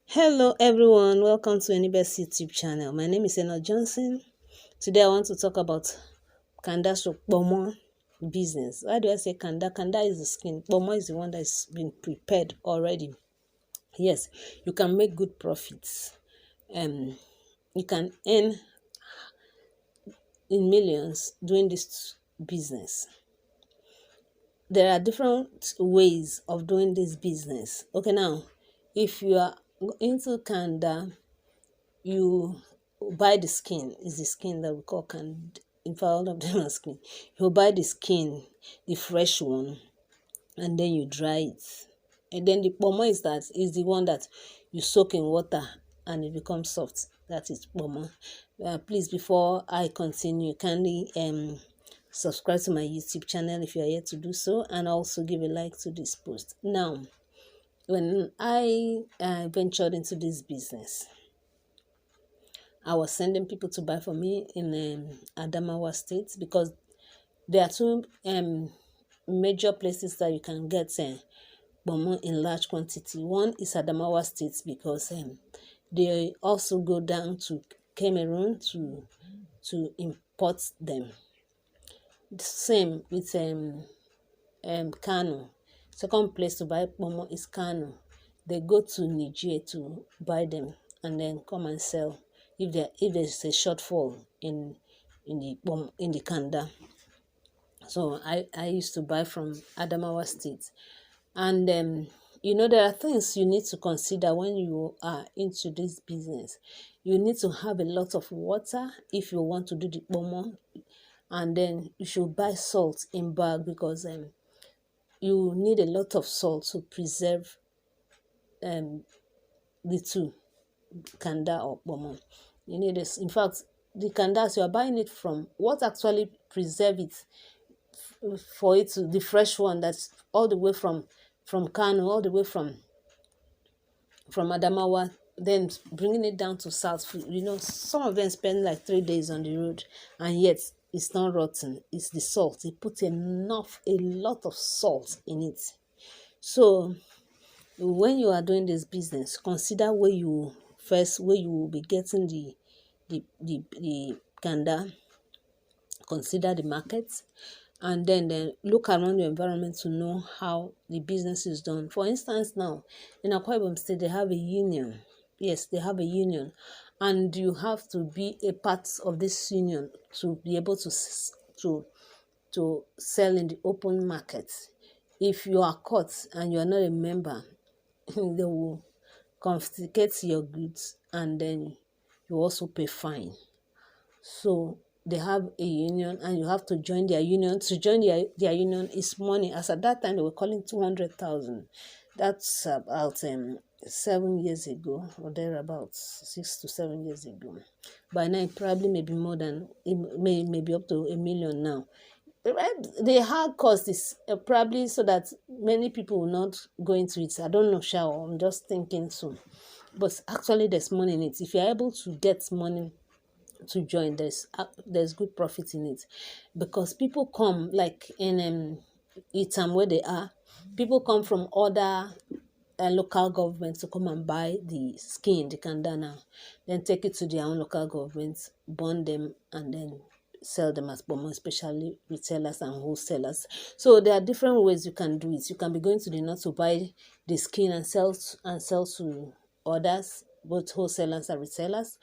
Hello everyone, welcome to Anybest YouTube channel. My name is Enoch Johnson. Today I want to talk about Kanda kpomo business. Why do I say Kanda? Kanda is the skin. Kpomo is the one that's been prepared already. Yes, you can make good profits. You can earn in millions doing this business. There are different ways of doing this business. Okay, now if you are into Kanda, you buy the skin. Is the skin that we call Kanda. In fact, all of them are skin. You buy the skin, the fresh one, and then you dry it. And then the kpomo is the one that you soak in water and it becomes soft. That is kpomo. Please, before I continue, kindly subscribe to my YouTube channel if you are yet to do so, and also give a like to this post. Now, when I ventured into this business, I was sending people to buy for me in Adamawa State, because there are two major places that you can get kpomo in large quantity. One is Adamawa State, because they also go down to Cameroon to import them. Same with Kano. Second place to buy kpomo is Kano. They go to Niger to buy them and then come and sell if there's a shortfall in the Kanda. So I used to buy from Adamawa State. And there are things you need to consider when you are into this business. You need to have a lot of water if you want to do the kpomo, and then you should buy salt in bag, because you need a lot of salt to preserve the two, Kanda or kpomo. You need this. In fact, the Kandas you are buying it from, what actually preserve it for it to the fresh one, that's all the way from Kano, all the way from Adamawa, then bringing it down to South. Some of them spend like 3 days on the road, and yet it's not rotten. It's the salt. They put a lot of salt in it. So when you are doing this business, consider where you will be getting the Kanda. Consider the market, and then look around your environment to know how the business is done. For instance, now in Akwa Ibom State, they have a union. Yes, they have a union, and you have to be a part of this union to be able to sell in the open market. If you are caught and you are not a member, they will confiscate your goods, and then you also pay fine. So they have a union, and you have to join their union. To join their union is money. As at that time, they were calling 200,000. That's about 7 years ago, or thereabouts, 6 to 7 years ago. By now, it probably maybe more than, maybe up to 1 million now. The hard cost is probably so that many people will not go into it. I don't know, Shao. I'm just thinking so. But actually, there's money in it. If you're able to get money to join, there's good profit in it, because people come, like in Itam where they are, people come from other local governments to come and buy the skin, the Kanda, now, then take it to their own local governments, burn them, and then sell them as kpomo, especially retailers and wholesalers. So there are different ways you can do it. You can be going to the north to buy the skin and sell to others, both wholesalers and retailers,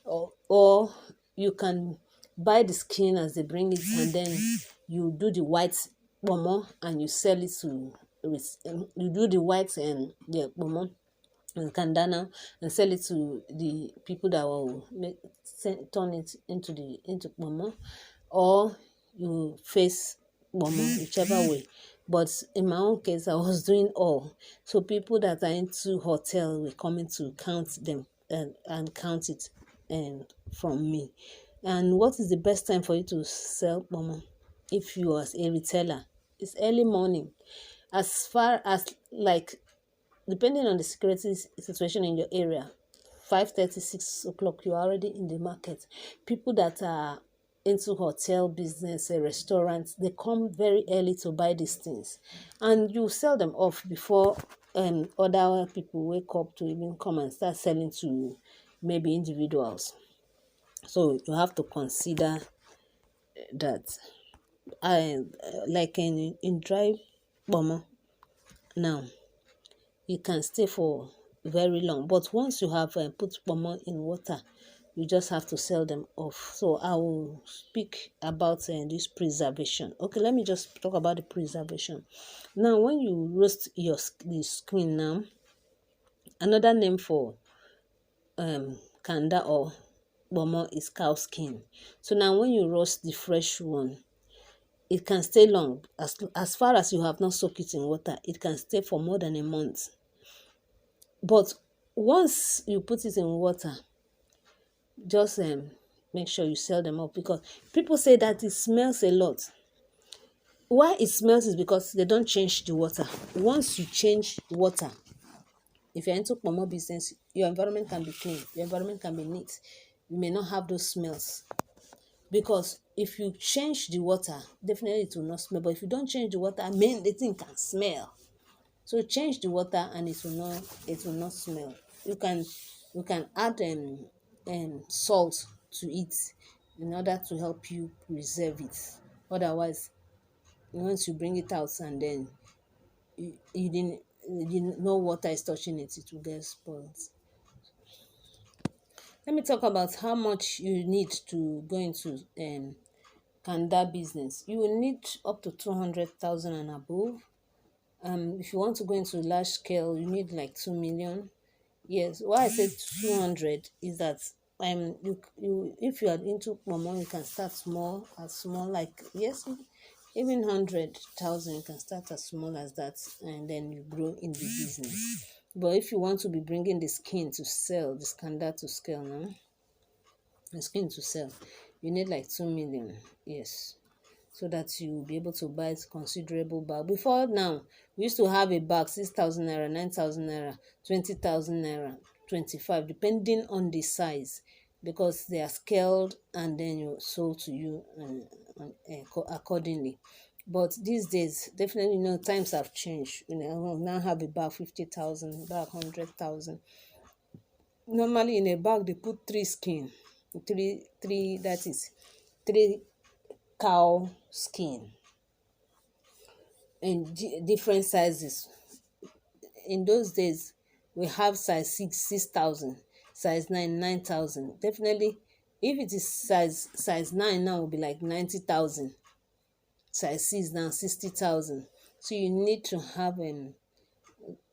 or you can buy the skin as they bring it, and then you do the white kpomo and you sell it to you do the white and the kpomo and Kanda and sell it to the people that will turn it into kpomo, or you face kpomo, whichever way. But in my own case, I was doing all. So people that are into hotel were coming to count them and count it from me. And what is the best time for you to sell kpomo? If you are a retailer, it's early morning. As far as, like, depending on the security situation in your area, 5:30, 6 o'clock, you're already in the market. People that are into hotel business, restaurants, they come very early to buy these things, and you sell them off before other people wake up to even come and start selling to maybe individuals. So you have to consider that. Like in dry kpomo now, you can stay for very long, but once you have put kpomo in water, you just have to sell them off. So I will speak about this preservation. Okay, let me just talk about the preservation. Now when you roast the skin now, another name for kanda or kpomo is cow skin. So now when you roast the fresh one, it can stay long. As far as you have not soaked it in water, it can stay for more than a month. But once you put it in water, just make sure you sell them up, because people say that it smells a lot. Why it smells is because they don't change the water. Once you change water, if you're into kpomo business, your environment can be clean, your environment can be neat. You may not have those smells. Because if you change the water, definitely it will not smell. But if you don't change the water, I mean the thing can smell. So change the water and it will not smell. You can add salt to it in order to help you preserve it. Otherwise, once you bring it out and then you didn't no water is touching it, it will get spoiled. Let me talk about how much you need to go into Kanda business. You will need up to 200,000 and above. If you want to go into large scale, you need like 2 million. Yes, why I said 200 is that if you are into kpomo, you can start small, as small like, yes, even 100,000, you can start as small as that, and then you grow in the business. But if you want to be bringing the skin to sell, the Kanda to scale now, the skin to sell, you need like 2 million. Yes, so that you will be able to buy considerable bag. Before now, we used to have a bag 6,000 naira, 9,000 naira, 20,000 naira, 25, depending on the size, because they are scaled and then you sold to you accordingly. But these days, definitely, times have changed. Now have a bag 50,000, bag 100,000. Normally, in a bag, they put three skin, three. That is three cow skin in different sizes. In those days, we have size 6,000, size 9, 9,000. Definitely, if it is size 9 now, will be like 90,000. Size 6 now 60,000. So you need to have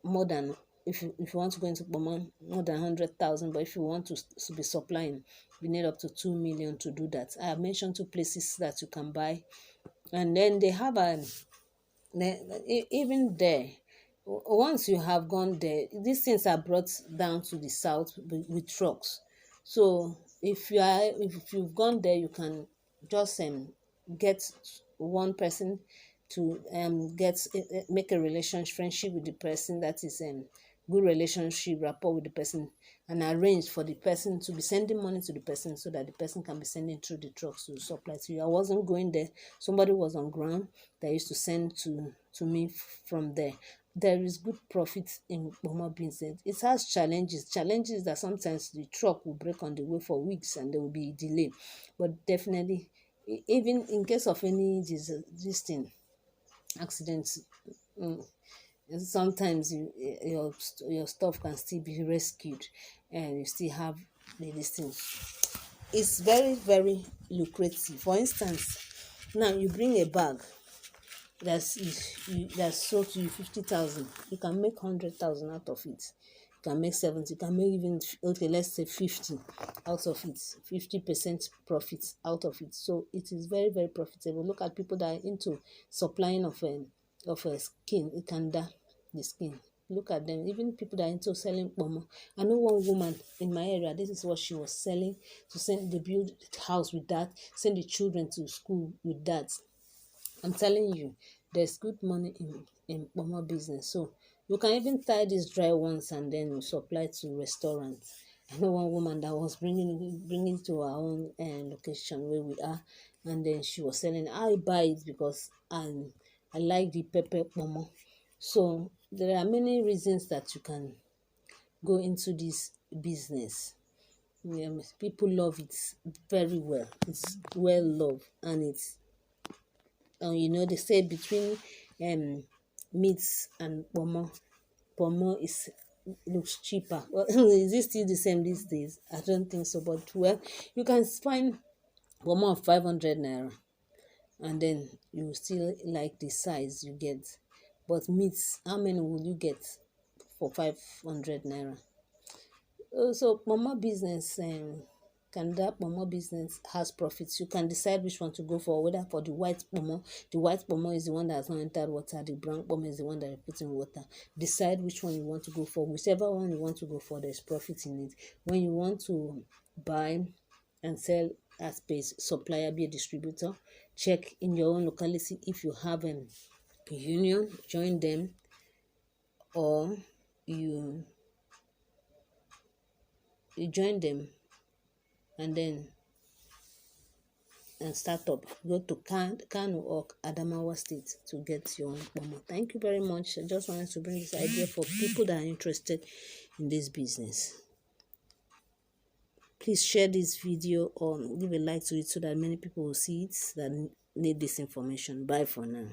more than, if you want to go into kpomo, more than 100,000. But if you want to be supplying, you need up to 2 million to do that. I have mentioned two places that you can buy, and then they have even there, once you have gone there, these things are brought down to the south with trucks. So if you've gone there, you can just get one person to make a relationship, friendship with the person, that is good relationship, rapport with the person, and arrange for the person to be sending money to the person, so that the person can be sending through the trucks to supply to you. I wasn't going there, somebody was on ground that used to send to me from there. There is good profit in kpomo business. It has challenges that sometimes the truck will break on the way for weeks and there will be delay. But definitely, even in case of any this thing accidents, mm, sometimes your stuff can still be rescued, and you still have this thing. It's very, very lucrative. For instance, now you bring a bag that's sold to you 50,000. You can make 100,000 out of it. You can make 70. You can make even, okay, let's say 50 out of it. 50% profit out of it. So it is very, very profitable. Look at people that are into supplying of a skin, Kanda, the skin. Look at them. Even people that are into selling kpomo. I know one woman in my area. This is what she was selling, to send the build house with that, send the children to school with that. I'm telling you, there's good money in kpomo business. So you can even tie these dry ones and then you supply to restaurants. I know one woman that was bringing to our own location where we are, and then she was selling. I buy it because I like the pepper kpomo. So there are many reasons that you can go into this business. People love it very well. It's well loved, and it's they say between um meats and pomo is looks cheaper. Well, is it still the same these days? I don't think so. But well, you can find pomo of 500 naira, and then you still like the size you get. But meats, how many will you get for 500 naira? So Momo business, Kanda Momo business has profits. You can decide which one to go for, whether for the white Momo. The white Momo is the one that has not entered water. The brown Momo is the one that you put in water. Decide which one you want to go for. Whichever one you want to go for, there's profit in it. When you want to buy and sell as space supplier, be a distributor, check in your own locality if you have a union, join them, or you join them and then start up. Go to Kano or Adamawa State to get your own Kpomo. Thank you very much. I just wanted to bring this idea for people that are interested in this business. Please share this video or give a like to it so that many people will see it that need this information. Bye for now.